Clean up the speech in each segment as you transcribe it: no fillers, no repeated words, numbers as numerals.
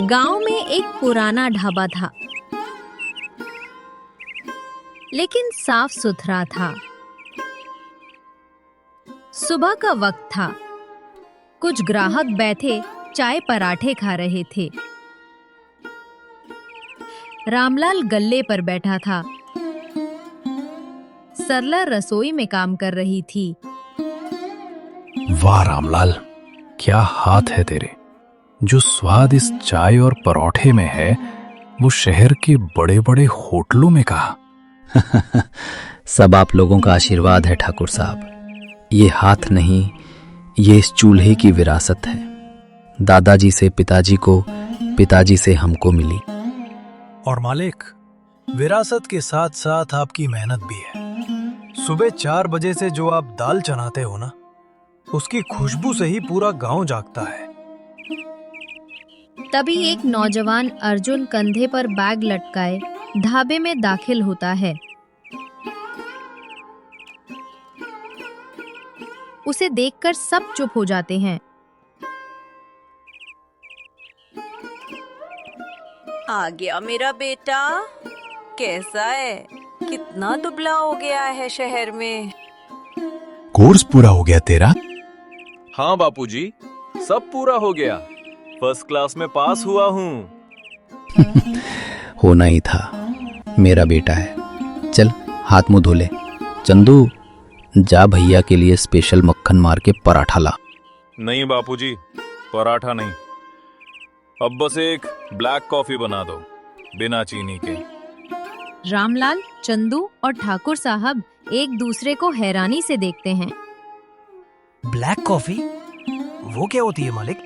गांव में एक पुराना ढाबा था, लेकिन साफ सुथरा था। सुबह का वक्त था। कुछ ग्राहक बैठे चाय पराठे खा रहे थे। रामलाल गल्ले पर बैठा था। सरला रसोई में काम कर रही थी। वाह रामलाल, क्या हाथ है तेरे। जो स्वाद इस चाय और परोठे में है वो शहर के बड़े बड़े होटलों में कहाँ। सब आप लोगों का आशीर्वाद है ठाकुर साहब। ये हाथ नहीं, ये इस चूल्हे की विरासत है। दादाजी से पिताजी को, पिताजी से हमको मिली। और मालिक, विरासत के साथ साथ आपकी मेहनत भी है। सुबह 4 बजे से जो आप दाल चनाते हो ना, उसकी खुशबू से ही पूरा गांव जागता है। तभी एक नौजवान अर्जुन कंधे पर बैग लटकाए ढाबे में दाखिल होता है। उसे देखकर सब चुप हो जाते हैं। आ गया मेरा बेटा। कैसा है? कितना दुबला हो गया है शहर में। कोर्स पूरा हो गया तेरा? हाँ बापूजी, सब पूरा हो गया। फर्स्ट क्लास में पास हुआ हूँ। होना ही था, मेरा बेटा है। चल हाथ मुंह धो ले। चंदू, जा भैया के लिए स्पेशल मक्खन मार के पराठा ला। नहीं बापूजी, पराठा नहीं। अब बस एक ब्लैक कॉफी बना दो, बिना चीनी के। रामलाल, चंदू और ठाकुर साहब एक दूसरे को हैरानी से देखते हैं। Black coffee? वो क्या होती है मालिक?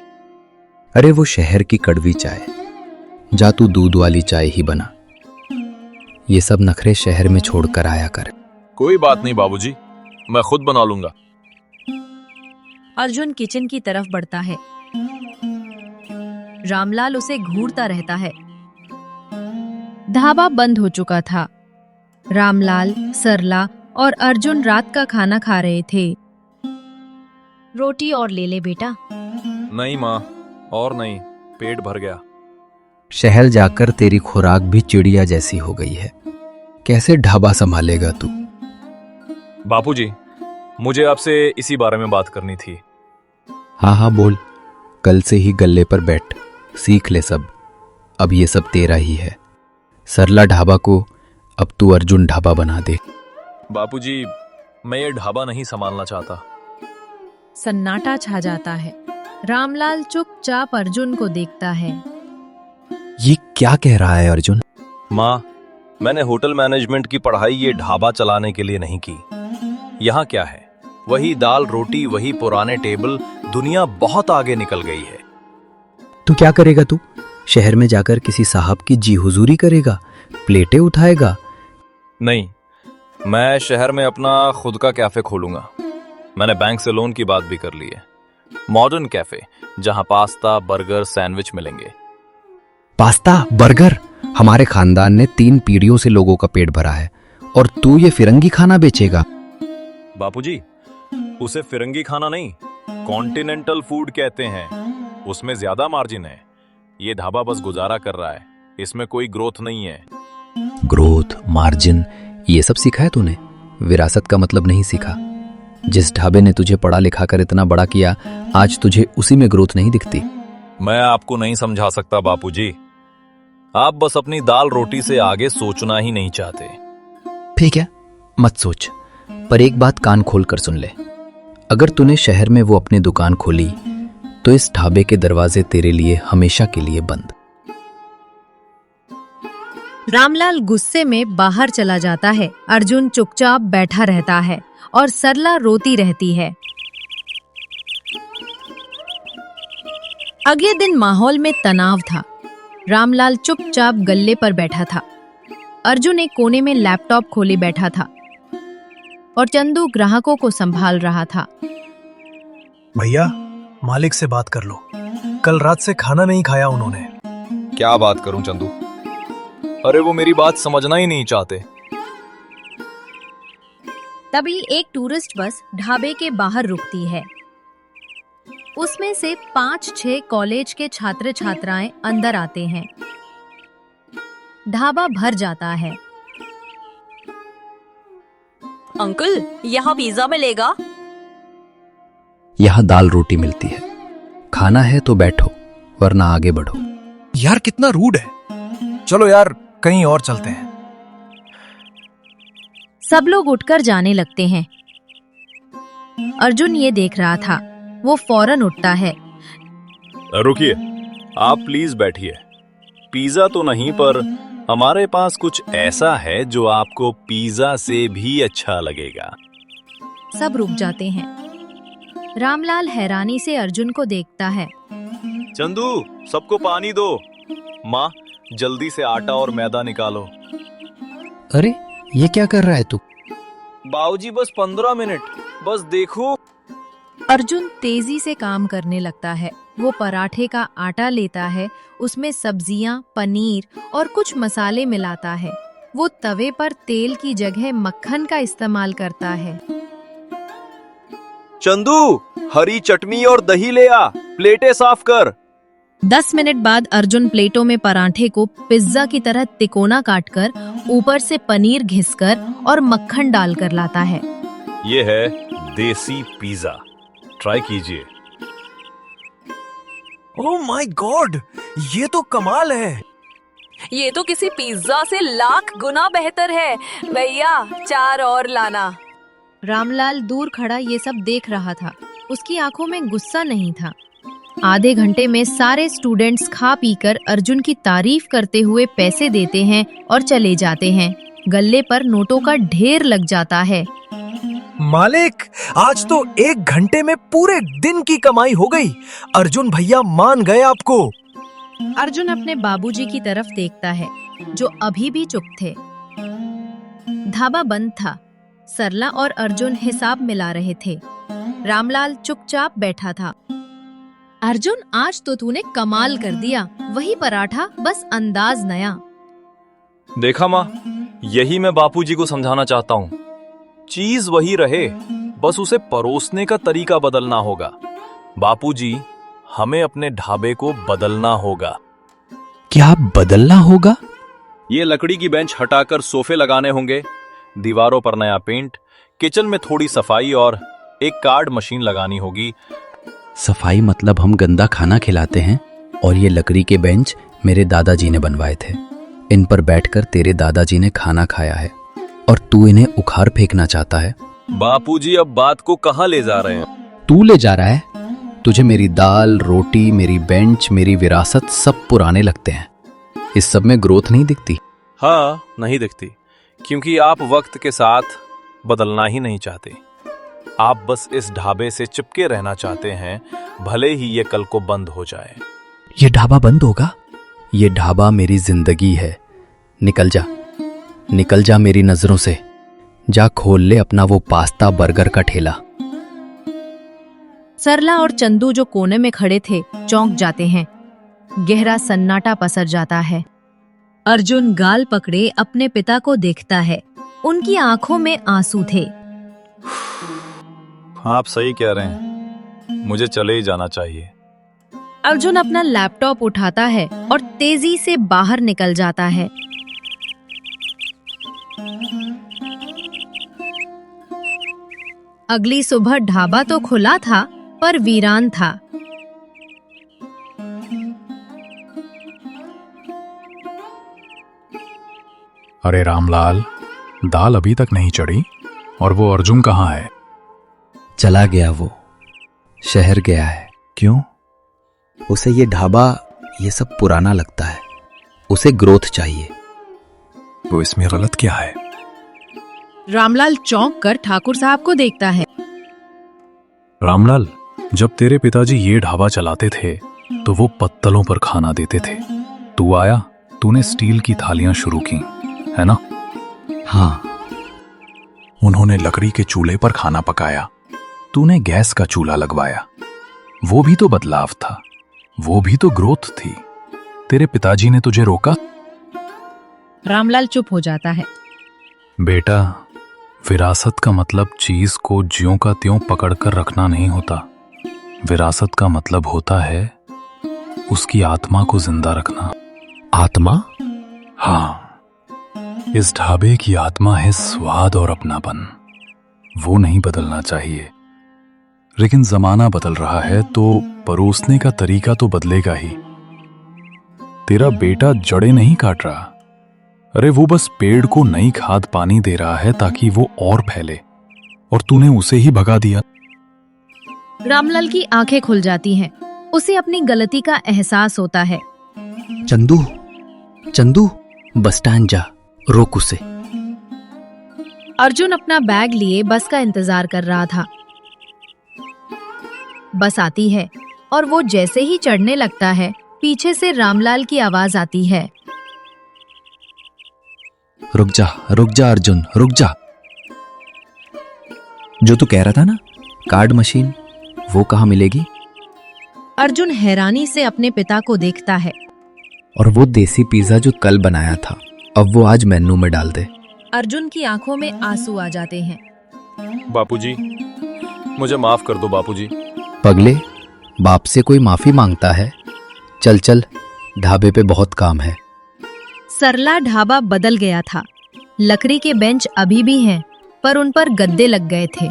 अरे वो शहर की कड़वी चाय। जा तू दूध वाली चाय ही बना। ये सब नखरे शहर में छोड़कर आया कर। कोई बात नहीं बाबूजी, मैं खुद बना लूंगा। अर्जुन किचन की तरफ बढ़ता है। रामलाल उसे घूरता रहता है। ढाबा बंद हो चुका था। रामलाल, सरला और अर्जुन रात का खाना खा रहे थे। रोटी और ले ले बेटा। नहीं माँ, और नहीं, पेट भर गया। शहर जाकर तेरी खुराक भी चिड़िया जैसी हो गई है। कैसे ढाबा संभालेगा तू? बापूजी, मुझे आपसे इसी बारे में बात करनी थी। हाँ हाँ बोल। कल से ही गल्ले पर बैठ, सीख ले सब। अब ये सब तेरा ही है। सरला ढाबा को अब तू अर्जुन ढाबा बना दे। बापूजी, मैं ये ढाबा नहीं संभालना चाहता। सन्नाटा छा जाता है। रामलाल चुपचाप अर्जुन को देखता है। ये क्या कह रहा है अर्जुन? माँ, मैंने होटल मैनेजमेंट की पढ़ाई ये ढाबा चलाने के लिए नहीं की। यहाँ क्या है, वही दाल रोटी, वही पुराने टेबल। दुनिया बहुत आगे निकल गई है। तू क्या करेगा? तू शहर में जाकर किसी साहब की जी हुजूरी करेगा, प्लेटें उठाएगा? नहीं, मैं शहर में अपना खुद का कैफे खोलूंगा। मैंने बैंक से लोन की बात भी कर ली है। मॉडर्न कैफे, जहां पास्ता, बर्गर, सैंडविच मिलेंगे। Pasta, burger? हमारे खानदान ने 3 पीढ़ियों से लोगों का पेट भरा है, और तू ये फिरंगी खाना बेचेगा? बापूजी, उसे फिरंगी खाना नहीं, कॉन्टिनेंटल फूड कहते हैं। उसमें ज्यादा मार्जिन है। ये ढाबा बस गुजारा कर रहा है, इसमें कोई ग्रोथ नहीं है। ग्रोथ, मार्जिन, ये सब सीखा है तूने? विरासत का मतलब नहीं सीखा। जिस ढाबे ने तुझे पढ़ा लिखा कर इतना बड़ा किया, आज तुझे उसी में ग्रोथ नहीं दिखती। मैं आपको नहीं समझा सकता बापूजी। आप बस अपनी दाल रोटी से आगे सोचना ही नहीं चाहते। ठीक है, मत सोच, पर एक बात कान खोल कर सुन ले। अगर तूने शहर में वो अपनी दुकान खोली तो इस ढाबे के दरवाजे तेरे लिए हमेशा के लिए बंद। रामलाल गुस्से में बाहर चला जाता है। अर्जुन चुपचाप बैठा रहता है और सरला रोती रहती है। अगले दिन माहौल में तनाव था। रामलाल चुपचाप गल्ले पर बैठा था। अर्जुन एक कोने में लैपटॉप खोले बैठा था और चंदू ग्राहकों को संभाल रहा था। भैया, मालिक से बात कर लो। कल रात से खाना नहीं खाया उन्होंने। क्या बात करूं चंदू? अरे वो मेरी बात समझना ही नहीं चाहते। तभी एक टूरिस्ट बस ढाबे के बाहर रुकती है। उसमें से 5-6 कॉलेज के छात्र छात्राएं अंदर आते हैं। ढाबा भर जाता है। अंकल, यहाँ पिज्जा मिलेगा? यहाँ दाल रोटी मिलती है। खाना है तो बैठो, वरना आगे बढ़ो। यार कितना रूड है। चलो यार कहीं और चलते हैं। सब लोग उठकर जाने लगते हैं। अर्जुन ये देख रहा था। वो फौरन उठता है। रुकिए, आप प्लीज बैठिए। पिज्जा तो नहीं, पर हमारे पास कुछ ऐसा है जो आपको पिज्जा से भी अच्छा लगेगा। सब रुक जाते हैं। रामलाल हैरानी से अर्जुन को देखता है। चंदू, सबको पानी दो। माँ, जल्दी से आटा और मैदा निकालो। अरे ये क्या कर रहा है तू? बाबूजी, बस 15 मिनट, बस देखो। अर्जुन तेजी से काम करने लगता है। वो पराठे का आटा लेता है, उसमें सब्जियां, पनीर और कुछ मसाले मिलाता है। वो तवे पर तेल की जगह मक्खन का इस्तेमाल करता है। चंदू, हरी चटनी और दही ले आ, प्लेटें साफ कर। 10 मिनट बाद अर्जुन प्लेटों में पराठे को पिज्जा की तरह तिकोना काटकर ऊपर से पनीर घिसकर और मक्खन डालकर लाता है। ये है देसी पिज्जा, ट्राई कीजिए। ओह माय गॉड, ये तो कमाल है। ये तो किसी पिज्जा से लाख गुना बेहतर है। भैया, 4 और लाना। रामलाल दूर खड़ा ये सब देख रहा था। उसकी आंखों में गुस्सा नहीं था। आधे घंटे में सारे स्टूडेंट्स खा पीकर अर्जुन की तारीफ करते हुए पैसे देते हैं और चले जाते हैं। गल्ले पर नोटों का ढेर लग जाता है। मालिक, आज तो 1 घंटे में पूरे दिन की कमाई हो गई। अर्जुन भैया मान गए आपको। अर्जुन अपने बाबूजी की तरफ देखता है, जो अभी भी चुप थे। ढाबा बंद था। सरला और अर्जुन हिसाब मिला रहे थे। रामलाल चुपचाप बैठा था। अर्जुन, आज तो तूने कमाल कर दिया। वही पराठा, बस अंदाज नया। देखा माँ, यही मैं बापूजी को समझाना चाहता हूँ। चीज वही रहे, बस उसे परोसने का तरीका बदलना होगा। बापूजी, हमें अपने ढाबे को बदलना होगा। क्या बदलना होगा? ये लकड़ी की बेंच हटाकर सोफे लगाने होंगे, दीवारों पर नया पेंट, किचन में थोड़ी सफाई और एक कार्ड मशीन लगानी होगी। सफाई मतलब हम गंदा खाना खिलाते हैं? और ये लकड़ी के बेंच मेरे दादाजी ने बनवाए थे। इन पर बैठकर तेरे दादाजी ने खाना खाया है और तू इन्हें उखाड़ फेंकना चाहता है। बापूजी, अब बात को कहाँ ले जा रहे हैं? तू ले जा रहा है। तुझे मेरी दाल, रोटी, मेरी बेंच, मेरी विरासत सब पुराने लगते हैं। इस सब में ग्रोथ नहीं दिखती। हाँ, नहीं दिखती, क्योंकि आप वक्त के साथ बदलना ही नहीं चाहते। आप बस इस ढाबे से चिपके रहना चाहते हैं, भले ही ये कल को बंद हो जाए। ये ढाबा बंद होगा? ये ढाबा मेरी जिंदगी है। निकल जा, निकल जा मेरी नजरों से। जा खोल ले अपना वो पास्ता बर्गर का ठेला। सरला और चंदू जो कोने में खड़े थे, चौंक जाते हैं। गहरा सन्नाटा पसर जाता है। अर्जुन गाल पकड़े अपने पिता को देखता है। उनकी आंखों में आंसू थे। आप सही कह रहे हैं, मुझे चले ही जाना चाहिए। अर्जुन अपना लैपटॉप उठाता है और तेजी से बाहर निकल जाता है। अगली सुबह ढाबा तो खुला था, पर वीरान था। अरे रामलाल, दाल अभी तक नहीं चढ़ी और वो अर्जुन कहाँ है? चला गया, वो शहर गया है। क्यों? उसे ये ढाबा, ये सब पुराना लगता है। उसे ग्रोथ चाहिए। वो इसमें गलत क्या है? रामलाल चौंक कर ठाकुर साहब को देखता है। रामलाल, जब तेरे पिताजी ये ढाबा चलाते थे तो वो पत्तलों पर खाना देते थे। तू आया, तूने स्टील की थालियां शुरू की, है ना? हाँ। उन्होंने लकड़ी के चूल्हे पर खाना पकाया, तूने गैस का चूल्हा लगवाया। वो भी तो बदलाव था, वो भी तो ग्रोथ थी। तेरे पिताजी ने तुझे रोका? रामलाल चुप हो जाता है। बेटा, विरासत का मतलब चीज को ज्यों का त्यों पकड़कर रखना नहीं होता। विरासत का मतलब होता है उसकी आत्मा को जिंदा रखना। आत्मा? हाँ, इस ढाबे की आत्मा है स्वाद और अपनापन। वो नहीं बदलना चाहिए, लेकिन जमाना बदल रहा है तो परोसने का तरीका तो बदलेगा ही। तेरा बेटा जड़ें नहीं काट रहा, अरे वो बस पेड़ को नई खाद पानी दे रहा है ताकि वो और फैले, और तूने उसे ही भगा दिया। रामलाल की आंखें खुल जाती हैं। उसे अपनी गलती का एहसास होता है। चंदू, चंदू, बस स्टैंड जा, रोक उसे। अर्जुन अपना बैग लिए बस का इंतजार कर रहा था। बस आती है और वो जैसे ही चढ़ने लगता है, पीछे से रामलाल की आवाज आती है। रुक जा अर्जुन, रुक जा। जो तू कह रहा था ना, कार्ड मशीन, वो कहाँ मिलेगी? अर्जुन हैरानी से अपने पिता को देखता है। और वो देसी पिज्जा जो कल बनाया था, अब वो आज मेन्यू में डाल दे। अर्जुन की आंखों में आंसू आ जाते हैं। बापूजी, मुझे माफ कर दो बापूजी। पगले, बाप से कोई माफी मांगता है? चल चल, ढाबे पे बहुत काम है। सरला ढाबा बदल गया था। लकड़ी के बेंच अभी भी हैं, पर उन पर गद्दे लग गए थे।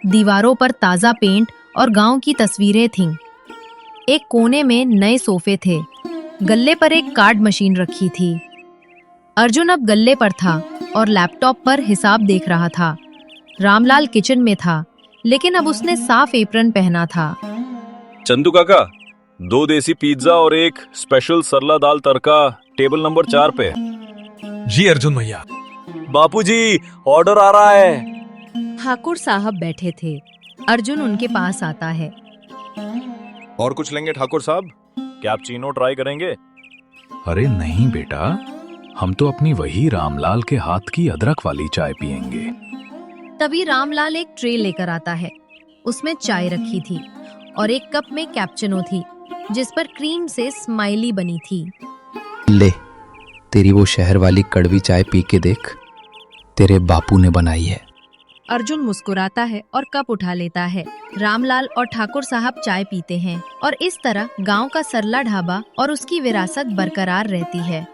दीवारों पर ताजा पेंट और गांव की तस्वीरें थीं। एक कोने में नए सोफे थे। गल्ले पर एक कार्ड मशीन रखी थी। अर्जुन अब गल्ले पर था और लैपटॉप पर हिसाब देख रहा था। रामलाल किचन में था, लेकिन अब उसने साफ एप्रन पहना था। चंदू काका, 2 देसी पिज्जा और एक स्पेशल सरला दाल तड़का टेबल नंबर 4 पे। जी अर्जुन भैया। बापूजी, ऑर्डर आ रहा है। ठाकुर साहब बैठे थे। अर्जुन उनके पास आता है। और कुछ लेंगे ठाकुर साहब? कैपुचिनो ट्राई करेंगे? अरे नहीं बेटा, हम तो अपनी वही रामलाल के हाथ की अदरक वाली चाय पियेंगे। तभी रामलाल एक ट्रे लेकर आता है। उसमें चाय रखी थी और एक कप में कैपुचिनो थी, जिस पर क्रीम से स्माइली बनी थी। ले, तेरी वो शहर वाली कड़वी चाय पी के देख, तेरे बापू ने बनाई है। अर्जुन मुस्कुराता है और कप उठा लेता है। रामलाल और ठाकुर साहब चाय पीते हैं और इस तरह गांव का सरला ढाबा और उसकी विरासत बरकरार रहती है।